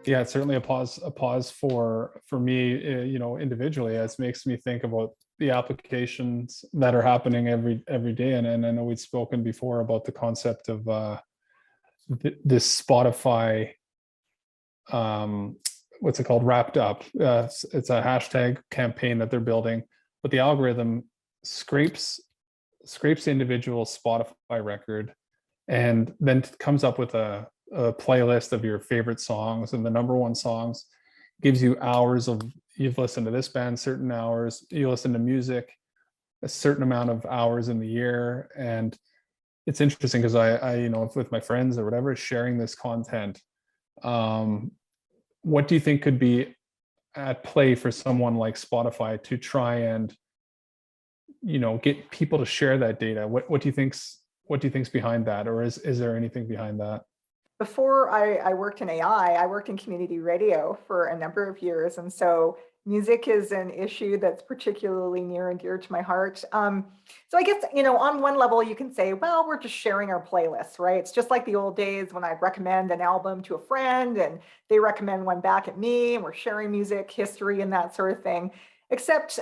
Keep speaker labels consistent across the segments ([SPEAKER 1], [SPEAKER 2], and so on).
[SPEAKER 1] Yeah, it's certainly a pause for me, individually. It makes me think about the applications that are happening every day. And I know we've spoken before about the concept of this Spotify, um, what's it called, wrapped up. It's a hashtag campaign that they're building, but the algorithm scrapes the individual Spotify record and then comes up with a playlist of your favorite songs, and the number one songs gives you hours of, you've listened to this band certain hours, you listen to music a certain amount of hours in the year. And it's interesting because with my friends or whatever, sharing this content. What do you think could be at play for someone like Spotify to try and get people to share that data? What do you think's behind that, or is there anything behind that?
[SPEAKER 2] Before I worked in AI, I worked in community radio for a number of years. And so music is an issue that's particularly near and dear to my heart. So I guess, on one level, you can say, well, we're just sharing our playlists, right? It's just like the old days when I'd recommend an album to a friend and they recommend one back at me, and we're sharing music history and that sort of thing. Except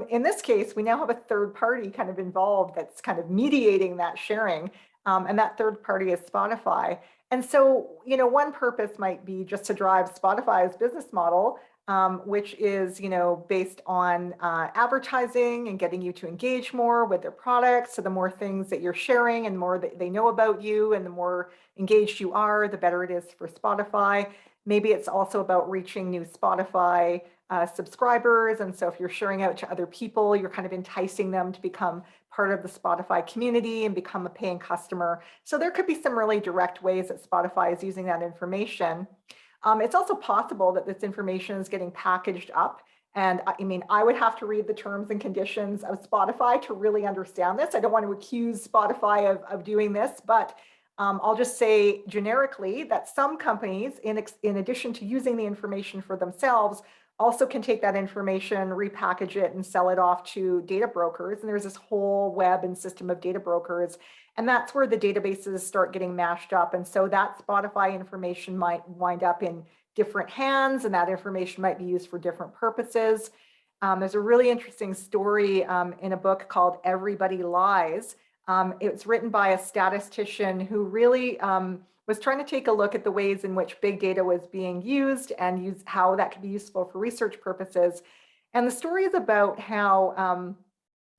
[SPEAKER 2] in this case, we now have a third party kind of involved that's kind of mediating that sharing. And that third party is Spotify. And so, one purpose might be just to drive Spotify's business model, which is, based on advertising and getting you to engage more with their products. So the more things that you're sharing and more that they know about you and the more engaged you are, the better it is for Spotify. Maybe it's also about reaching new Spotify subscribers. And so if you're sharing out to other people, you're kind of enticing them to become part of the Spotify community and become a paying customer. So there could be some really direct ways that Spotify is using that information. It's also possible that this information is getting packaged up. And I mean, I would have to read the terms and conditions of Spotify to really understand this. I don't want to accuse Spotify of doing this, but I'll just say generically that some companies, in addition to using the information for themselves, also can take that information, repackage it, and sell it off to data brokers. And there's this whole web and system of data brokers. And that's where the databases start getting mashed up. And so that Spotify information might wind up in different hands, and that information might be used for different purposes. There's a really interesting story in a book called Everybody Lies. It's written by a statistician who really was trying to take a look at the ways in which big data was being used and how that could be useful for research purposes. And the story is about how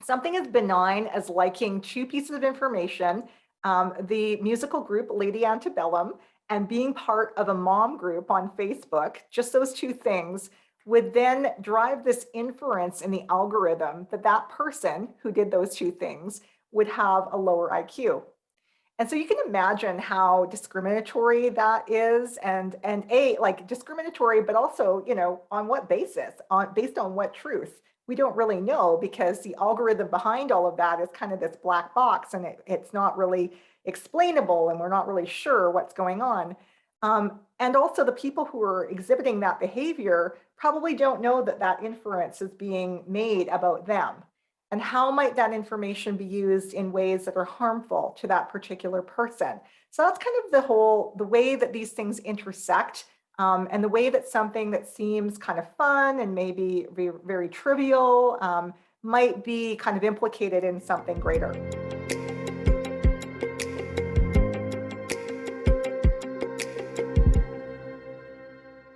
[SPEAKER 2] something as benign as liking two pieces of information, the musical group Lady Antebellum, and being part of a mom group on Facebook, just those two things, would then drive this inference in the algorithm that that person who did those two things would have a lower IQ. And so you can imagine how discriminatory that is, and like discriminatory, but also, on what basis? Based on what truth? We don't really know, because the algorithm behind all of that is kind of this black box, and it's not really explainable, and we're not really sure what's going on. And also the people who are exhibiting that behavior probably don't know that that inference is being made about them. And how might that information be used in ways that are harmful to that particular person? So that's kind of the way that these things intersect, and the way that something that seems kind of fun and maybe very, very trivial might be kind of implicated in something greater.